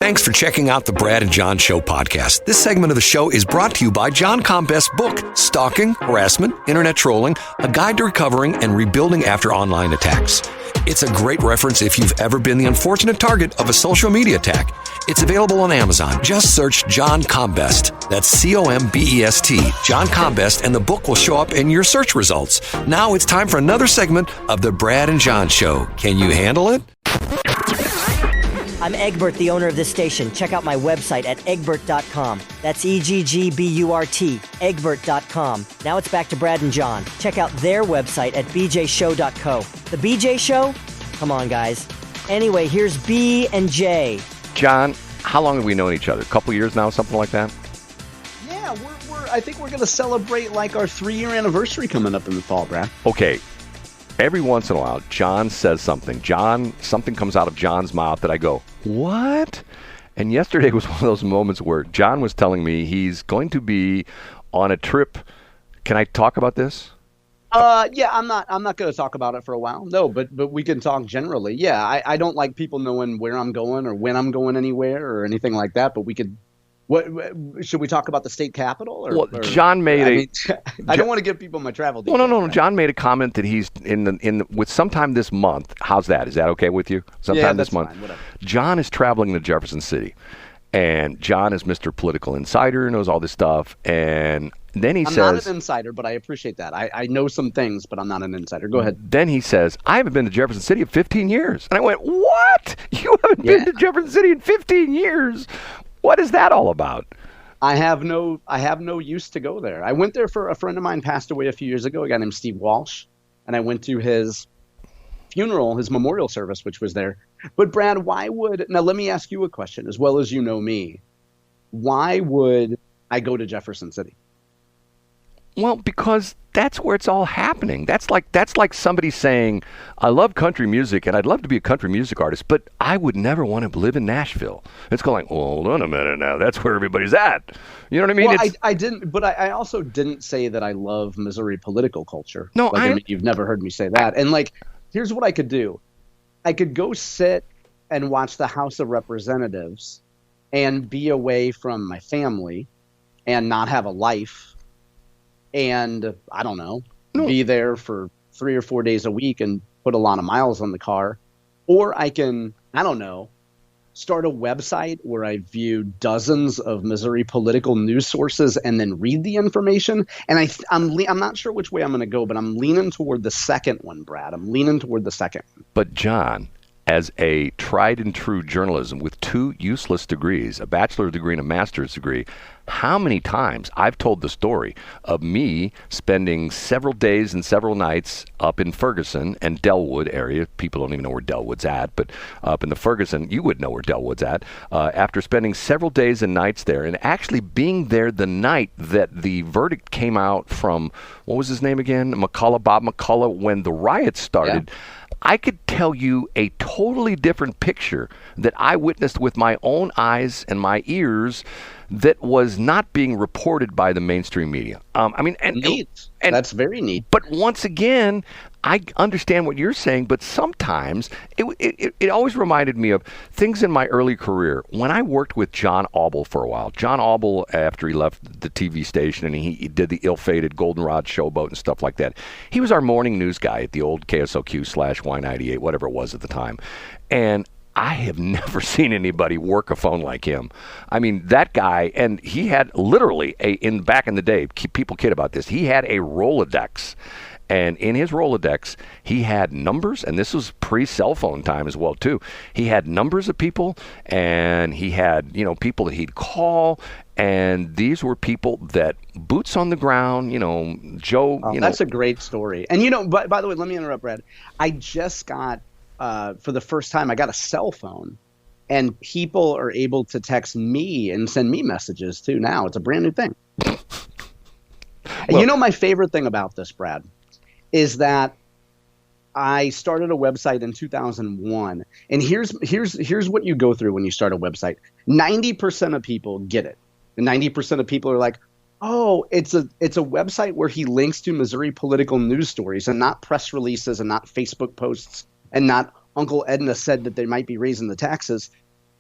Thanks for checking out the Brad and John Show podcast. This segment of the show is brought to you by John Combest's book, Stalking, Harassment, Internet Trolling, A Guide to Recovering and Rebuilding After Online Attacks. It's a great reference if you've ever been the unfortunate target of a social media attack. It's available on Amazon. Just search John Combest. That's C-O-M-B-E-S-T, John Combest, and the book will show up in your search results. Now it's time for another segment of the Brad and John Show. Can you handle it? I'm Egbert, the owner of this station. Check out my website at egbert.com. That's E-G-G-B-U-R-T, egbert.com. Now it's back to Brad and John. Check out their website at bjshow.co. The BJ Show? Come on, guys. Anyway, here's B and J. John, how long have we known each other? A couple years now, something like that? Yeah, I think we're going to celebrate like our 3-year anniversary coming up in the fall, Brad. Okay. Every once in a while, John says something. Something comes out of John's mouth that I go, what? And yesterday was one of those moments where John was telling me he's going to be on a trip. Can I talk about this? Yeah, I'm not going to talk about it for a while. No, but we can talk generally. Yeah, I don't like people knowing where I'm going or when I'm going anywhere or anything like that. But we could. What should we talk about the state capitol? John made I don't want to give people my travel details. No. Right? John made a comment that he's with sometime this month. How's that? Is that okay with you? Sometime this month. Fine, whatever. John is traveling to Jefferson City, and John is Mr. Political Insider, knows all this stuff, and then he says, I'm not an insider, but I appreciate that. I know some things, but I'm not an insider. Go ahead. Then he says, I haven't been to Jefferson City in 15 years. And I went, what? You haven't been to Jefferson City in 15 years? What is that all about? I have no use to go there. I went there for a friend of mine passed away a few years ago, a guy named Steve Walsh, and I went to his funeral, his memorial service, which was there. But Brad, now let me ask you a question, as well as you know me. Why would I go to Jefferson City? Well, because that's where it's all happening. That's like somebody saying, I love country music and I'd love to be a country music artist, but I would never want to live in Nashville. It's going, well, hold on a minute now. That's where everybody's at. You know what I mean? Well, I didn't, but I also didn't say that I love Missouri political culture. No, I mean, you've never heard me say that. And here's what I could do. I could go sit and watch the House of Representatives and be away from my family and not have a life. And I don't know, be there for 3 or 4 days a week and put a lot of miles on the car. Or I can, I don't know, start a website where I view dozens of Missouri political news sources and then read the information. And I'm not sure which way I'm going to go, but I'm leaning toward the second one, Brad. I'm leaning toward the second one. But John, as a tried and true journalism with 2 useless degrees, a bachelor's degree and a master's degree, how many times I've told the story of me spending several days and several nights up in Ferguson and Delwood area. People don't even know where Delwood's at, but up in the Ferguson, you would know where Delwood's at. After spending several days and nights there and actually being there the night that the verdict came out from, what was his name again? Bob McCullough, when the riots started. Yeah. I could tell you a totally different picture that I witnessed with my own eyes and my ears that was not being reported by the mainstream media. Neat. That's very neat. But once again, I understand what you're saying, but sometimes it always reminded me of things in my early career. When I worked with John Auble for a while, John Auble, after he left the TV station and he did the ill-fated Goldenrod Showboat and stuff like that, he was our morning news guy at the old KSOQ/Y98, whatever it was at the time. And I have never seen anybody work a phone like him. I mean, that guy, and he had literally back in the day, people kid about this, he had a Rolodex. And in his Rolodex, he had numbers, and this was pre-cell phone time as well, too. He had numbers of people, and he had, people that he'd call, and these were people that boots on the ground, Joe. That's a great story. And, by the way, let me interrupt, Brad. I just got, for the first time, I got a cell phone, and people are able to text me and send me messages, too, now. It's a brand new thing. Well, my favorite thing about this, Brad, is that I started a website in 2001, and here's what you go through when you start a website. 90% of people get it, and 90% of people are like, "Oh, it's a website where he links to Missouri political news stories and not press releases and not Facebook posts and not Uncle Edna said that they might be raising the taxes."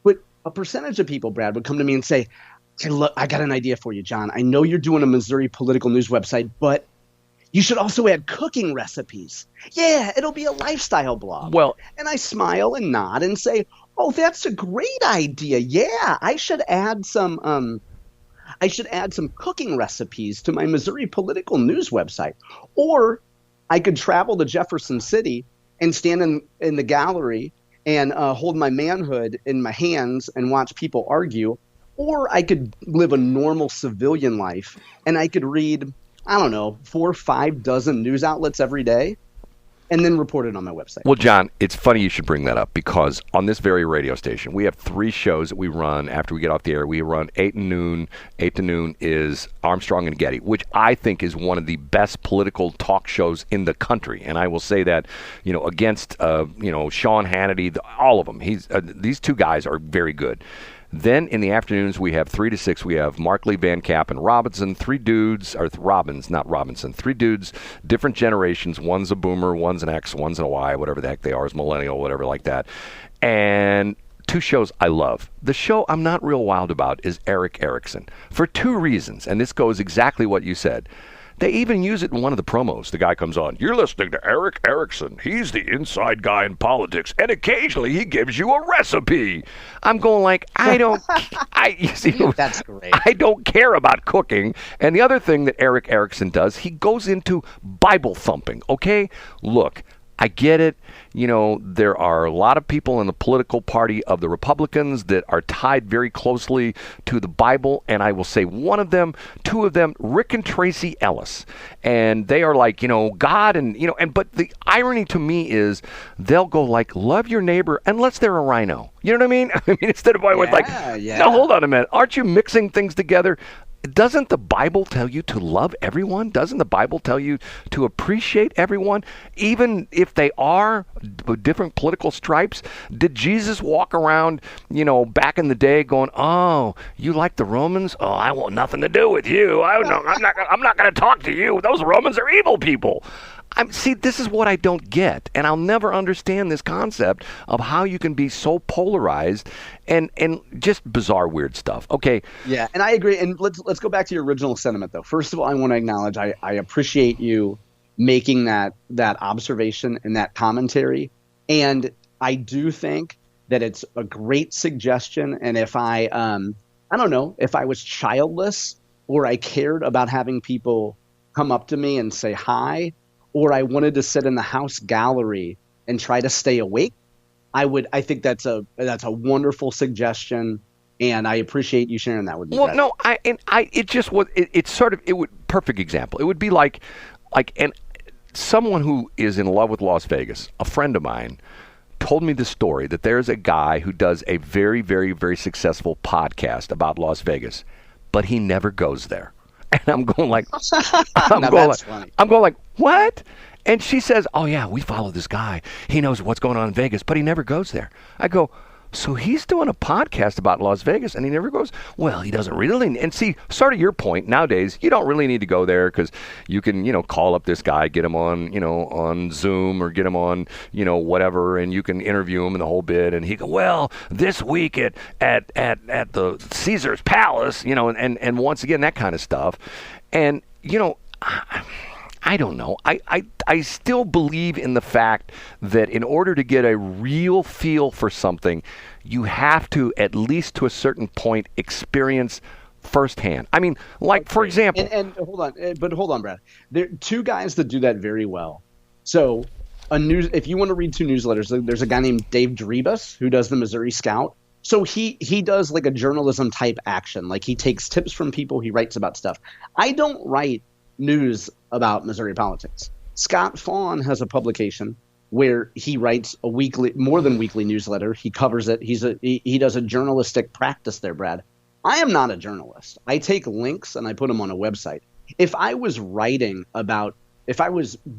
But a percentage of people, Brad, would come to me and say, "Hey, look, I got an idea for you, John. I know you're doing a Missouri political news website, but you should also add cooking recipes. Yeah, it'll be a lifestyle blog." Well, and I smile and nod and say, "Oh, that's a great idea. Yeah, I should add some cooking recipes to my Missouri political news website. Or I could travel to Jefferson City and stand in the gallery and hold my manhood in my hands and watch people argue. Or I could live a normal civilian life and I could read, I don't know, 4 or 5 dozen news outlets every day and then report it on my website." Well, John, it's funny you should bring that up because on this very radio station, we have 3 shows that we run after we get off the air. We run 8 to noon. 8 to noon is Armstrong and Getty, which I think is one of the best political talk shows in the country. And I will say that, against, Sean Hannity, all of them. These 2 guys are very good. Then in the afternoons, we have 3 to 6. We have Markley, Van Cap, and Robinson. 3 dudes, or Robbins, not Robinson. 3 dudes, different generations. One's a boomer, one's an X, one's a Y, whatever the heck they are, is millennial, whatever like that. And 2 shows I love. The show I'm not real wild about is Eric Erickson for 2 reasons, and this goes exactly what you said. They even use it in one of the promos. The guy comes on, "You're listening to Eric Erickson. He's the inside guy in politics, and occasionally he gives you a recipe." I'm going like, That's great. I don't care about cooking. And the other thing that Eric Erickson does, he goes into Bible thumping. Okay, look, I get it. There are a lot of people in the political party of the Republicans that are tied very closely to the Bible. And I will say 2 of them, Rick and Tracy Ellis. And they are like, God but the irony to me is they'll go like, love your neighbor unless they're a rhino. You know what I mean? Instead of now hold on a minute. Aren't you mixing things together? Doesn't the Bible tell you to love everyone? Doesn't the Bible tell you to appreciate everyone, even if they are different political stripes? Did Jesus walk around, back in the day going, "Oh, you like the Romans? Oh, I want nothing to do with you. I'm not going to talk to you. Those Romans are evil people." See, this is what I don't get, and I'll never understand this concept of how you can be so polarized and just bizarre, weird stuff. Okay. Yeah, and I agree. And let's go back to your original sentiment, though. First of all, I want to acknowledge I appreciate you making that observation and that commentary, and I do think that it's a great suggestion. And if I don't know, if I was childless or I cared about having people come up to me and say hi, or I wanted to sit in the house gallery and try to stay awake, I think that's a wonderful suggestion, and I appreciate you sharing that with me. Well, Brett. No, perfect example. It would be like someone who is in love with Las Vegas, a friend of mine, told me the story that there's a guy who does a very, very, very successful podcast about Las Vegas, but he never goes there. And I'm going like, what? And she says, "Oh yeah, we follow this guy. He knows what's going on in Vegas, but he never goes there." I go, "So he's doing a podcast about Las Vegas and he never goes?" Well, he doesn't really. And see, sort of your point, nowadays, you don't really need to go there because you can, call up this guy, get him on, on Zoom or get him on, whatever, and you can interview him in the whole bit. And he go, "Well, this week at the Caesar's Palace," and once again, that kind of stuff. And, I don't know. I still believe in the fact that in order to get a real feel for something, you have to, at least to a certain point, experience firsthand. I mean, like, for example... And hold on, Brad. There are 2 guys that do that very well. So, if you want to read 2 newsletters, there's a guy named Dave Drebus who does the Missouri Scout. So he does like a journalism type action. Like, he takes tips from people, he writes about stuff. I don't write news about Missouri politics. Scott Fawn has a publication where he writes a more than weekly newsletter. He covers it. He does a journalistic practice there, Brad. I am not a journalist. I take links and I put them on a website. If I was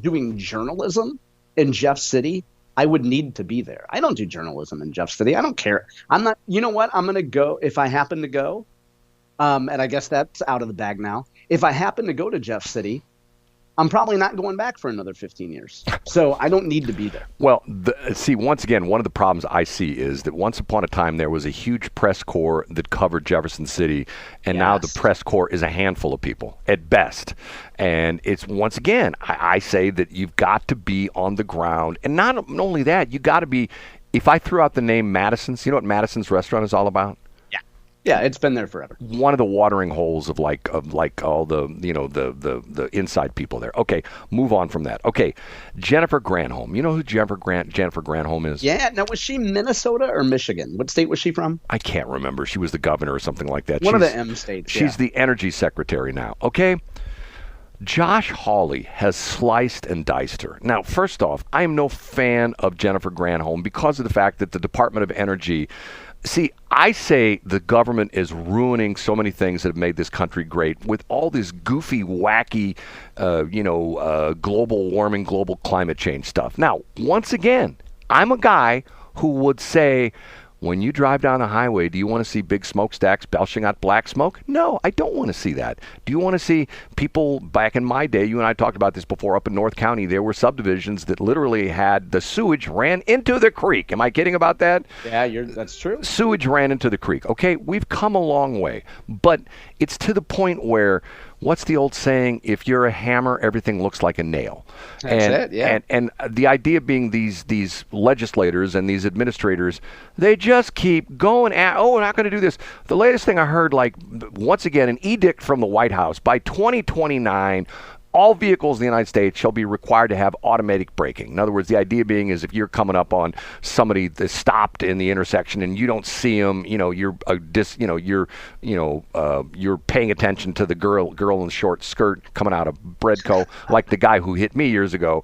doing journalism in Jeff City, I would need to be there. I don't do journalism in Jeff City. I don't care. I'm not, you know what? I'm going to go if I happen to go. And I guess that's out of the bag now. If I happen to go to Jeff City, I'm probably not going back for another 15 years. So I don't need to be there. Well, see, once again, one of the problems I see is that once upon a time there was a huge press corps that covered Jefferson City, and now the press corps is a handful of people at best. And it's, once again, I say that you've got to be on the ground. And not only that, you got to be, if I threw out the name Madison's, you know what Madison's restaurant is all about? Yeah, it's been there forever. One of the watering holes of like all the the inside people there. Okay, move on from that. Okay, Jennifer Granholm. You know who Jennifer Granholm is? Yeah. Now, was she Minnesota or Michigan? What state was she from? I can't remember. She was the governor or something like that. One of the M states. She's the energy secretary now. Okay. Josh Hawley has sliced and diced her. Now, first off, I am no fan of Jennifer Granholm because of the fact that the Department of Energy. See, I say the government is ruining so many things that have made this country great with all this goofy, wacky, global warming, global climate change stuff. Now, once again, I'm a guy who would say, when you drive down the highway, do you want to see big smokestacks belching out black smoke? No, I don't want to see that. Do you want to see people, back in my day, you and I talked about this before, up in North County, there were subdivisions that literally had the sewage ran into the creek. Am I kidding about that? Yeah, that's true. Sewage ran into the creek. Okay, we've come a long way, but it's to the point where, what's the old saying? If you're a hammer, everything looks like a nail. That's it, yeah. And the idea being these legislators and these administrators, they just keep going at, we're not going to do this. The latest thing I heard, like, once again, an edict from the White House, by 2029, all vehicles in the United States shall be required to have automatic braking. In other words, the idea being is if you're coming up on somebody that's stopped in the intersection and you don't see them, you're paying attention to the girl in the short skirt coming out of Breadco, like the guy who hit me years ago.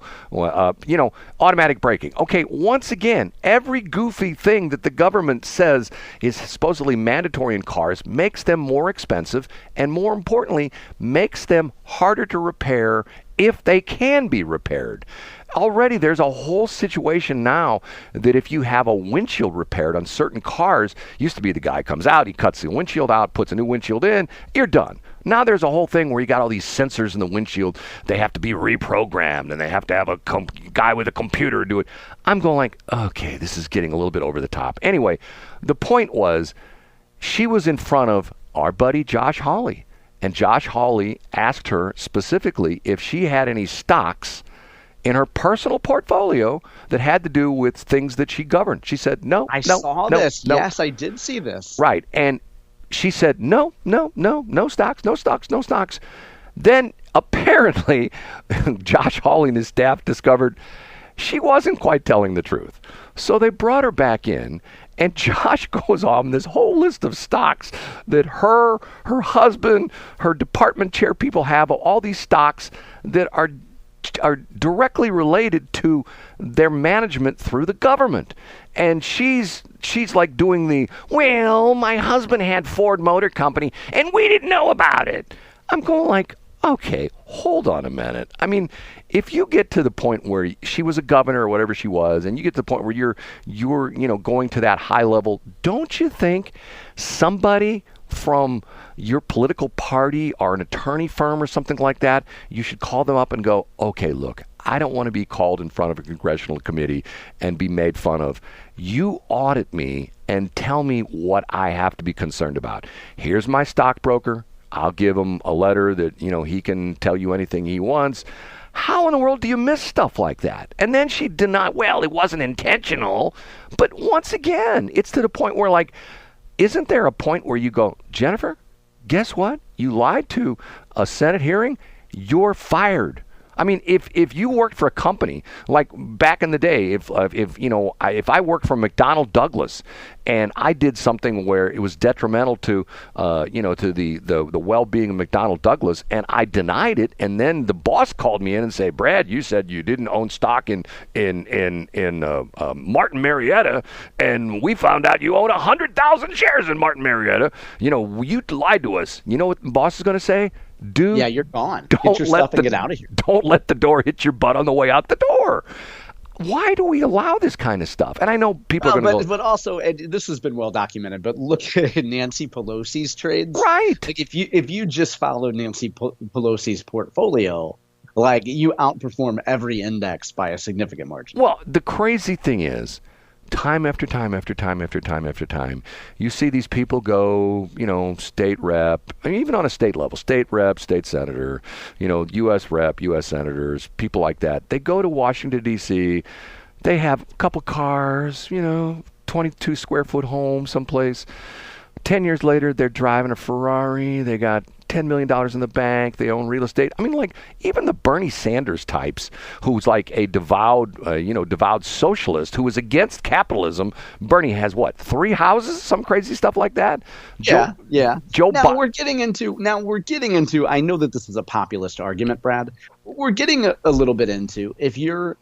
Automatic braking. Okay, once again, every goofy thing that the government says is supposedly mandatory in cars makes them more expensive, and more importantly, makes them harder to repair if they can be repaired. Already there's a whole situation now that if you have a windshield repaired on certain cars, used to be the guy comes out, he cuts the windshield out, puts a new windshield in, you're done. Now there's a whole thing where you got all these sensors in the windshield. They have to be reprogrammed, and they have to have a guy with a computer do it. I'm going like, okay, this is getting a little bit over the top. Anyway, the point was, she was in front of our buddy Josh Hawley. And Josh Hawley asked her specifically if she had any stocks in her personal portfolio that had to do with things that she governed. She said, no, I saw this. No. Yes, I did see this. Right. And she said, no stocks. Then apparently Josh Hawley and his staff discovered she wasn't quite telling the truth. So they brought her back in, and Josh goes on this whole list of stocks that her husband, her department chair people have, all these stocks that are directly related to their management through the government. And she's like doing my husband had Ford Motor Company and we didn't know about it. I'm going like, okay, hold on a minute. I mean, if you get to the point where she was a governor or whatever she was, and you get to the point where you're going to that high level, don't you think somebody from your political party or an attorney firm or something like that, you should call them up and go, okay, look, I don't want to be called in front of a congressional committee and be made fun of. You audit me and tell me what I have to be concerned about. Here's my stockbroker. I'll give him a letter that, he can tell you anything he wants. How in the world do you miss stuff like that? And then she denied, well, it wasn't intentional. But once again, it's to the point where, like, isn't there a point where you go, Jennifer, guess what? You lied to a Senate hearing. You're fired. I mean, if you worked for a company, like back in the day, if I worked for McDonnell Douglas and I did something where it was detrimental to the well-being of McDonnell Douglas, and I denied it, and then the boss called me in and said, Brad, you said you didn't own stock in Martin Marietta, and we found out you own 100,000 shares in Martin Marietta. You lied to us. You know what the boss is going to say? Dude, yeah, you're gone. Get your stuff and get out of here. Don't let the door hit your butt on the way out the door. Why do we allow this kind of stuff? And I know people are going to go... But also, this has been well documented, but look at Nancy Pelosi's trades. Right. Like if you just follow Nancy Pelosi's portfolio, Like, you outperform every index by a significant margin. Well, the crazy thing is, time after time after time after time after time, you see these people go, state rep, I mean, even on a state level, state rep, state senator, U.S. rep, U.S. senators, people like that. They go to Washington, D.C., they have a couple cars, 22 square foot home someplace. 10 years later, they're driving a Ferrari. They got $10 million in the bank. They own real estate. I mean, like, even the Bernie Sanders types, who's like a devout socialist who is against capitalism. Bernie has, 3 houses? Some crazy stuff like that? Yeah. Now we're getting into, I know that this is a populist argument, Brad. We're getting a little bit into, if you're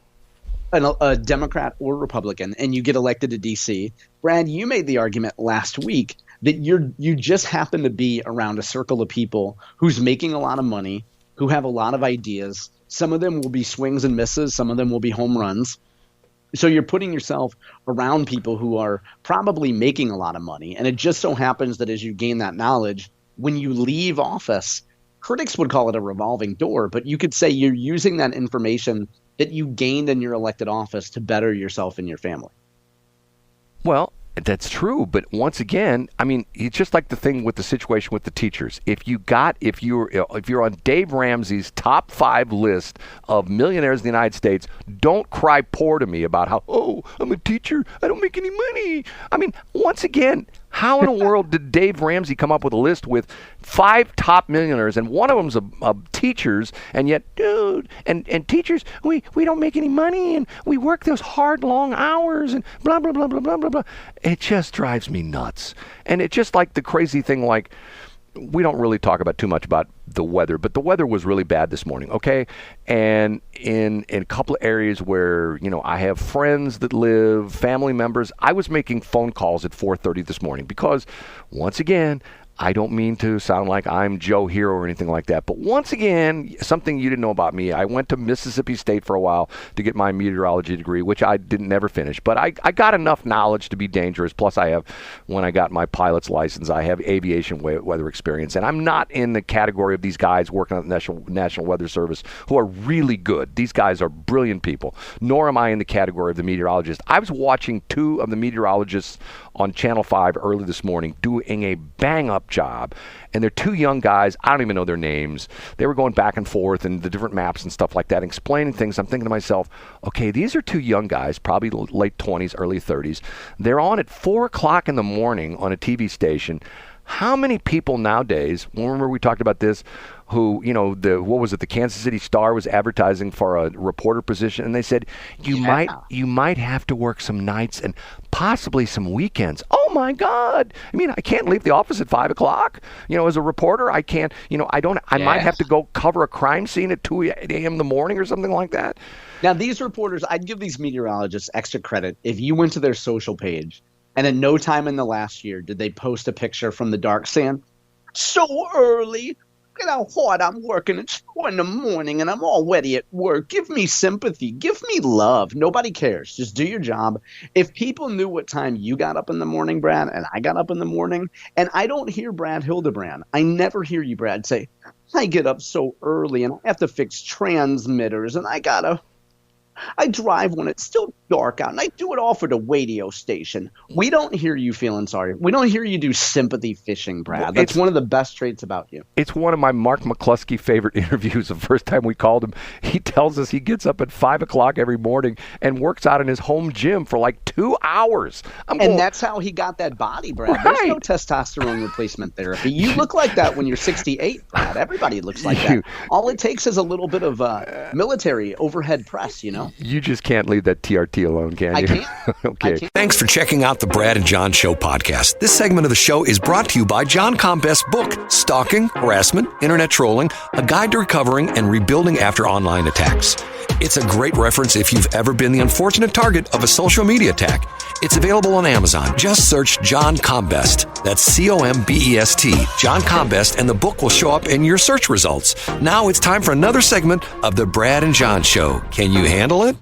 a Democrat or Republican and you get elected to D.C., Brad, you made the argument last week that you just happen to be around a circle of people who's making a lot of money, who have a lot of ideas. Some of them will be swings and misses. Some of them will be home runs. So you're putting yourself around people who are probably making a lot of money. And it just so happens that as you gain that knowledge, when you leave office, critics would call it a revolving door, but you could say you're using that information that you gained in your elected office to better yourself and your family. Well, that's true, but once again, I mean, it's just like the thing with the situation with the teachers. If you're on Dave Ramsey's top 5 list of millionaires in the United States, don't cry poor to me about how, I'm a teacher, I don't make any money. I mean, once again, how in the world did Dave Ramsey come up with a list with 5 top millionaires, and one of them's a teachers, and yet, dude, and teachers, we don't make any money, and we work those hard, long hours, and blah, blah, blah, blah, blah, blah, blah. It just drives me nuts. And it's just like the crazy thing, like, we don't really talk about too much about the weather, but the weather was really bad this morning, okay? And in a couple of areas where, I have friends that live, family members, I was making phone calls at 4:30 this morning because, once again, I don't mean to sound like I'm Joe Hero or anything like that, but once again, something you didn't know about me, I went to Mississippi State for a while to get my meteorology degree, which I didn't never finish, but I got enough knowledge to be dangerous. Plus, when I got my pilot's license, I have aviation weather experience, and I'm not in the category of these guys working on the National Weather Service who are really good. These guys are brilliant people, nor am I in the category of the meteorologist. I was watching 2 of the meteorologists on Channel 5 early this morning doing a bang-up job, and they're 2 young guys. I don't even know their names. They were going back and forth and the different maps and stuff like that, explaining things. I'm thinking to myself, okay, these are 2 young guys, probably late 20s, early 30s. They're on at 4 o'clock in the morning on a TV station. How many people nowadays, remember we talked about this, who, the Kansas City Star was advertising for a reporter position, and they said, you might have to work some nights and possibly some weekends. Oh my God. I mean, I can't leave the office at 5 o'clock. As a reporter, I can't, I might have to go cover a crime scene at 2 a.m. in the morning or something like that. Now, these reporters, I'd give these meteorologists extra credit if you went to their social page and at no time in the last year did they post a picture from the dark saying, so early, look at how hard I'm working. It's 4 in the morning and I'm already at work. Give me sympathy. Give me love. Nobody cares. Just do your job. If people knew what time you got up in the morning, Brad, and I got up in the morning, and I don't hear Brad Hildebrand. I never hear you, Brad, say, I get up so early and I have to fix transmitters and I drive when it's still dark out, and I do it all for the radio station. We don't hear you feeling sorry. We don't hear you do sympathy fishing, Brad. That's one of the best traits about you. It's one of my Mark McCloskey favorite interviews. The first time we called him, he tells us he gets up at 5 o'clock every morning and works out in his home gym for like 2 hours. That's how he got that body, Brad. Right. There's no testosterone replacement therapy. You look like that when you're 68, Brad. Everybody looks like that. All it takes is a little bit of military overhead press, You just can't leave that TRT alone, can you? I can't. Okay. I can't. Thanks for checking out the Brad and John Show podcast. This segment of the show is brought to you by John Combest's book, Stalking, Harassment, Internet Trolling, A Guide to Recovering and Rebuilding After Online Attacks. It's a great reference if you've ever been the unfortunate target of a social media attack. It's available on Amazon. Just search John Combest. That's Combest, John Combest, and the book will show up in your search results. Now it's time for another segment of the Brad and John Show. Can you handle it?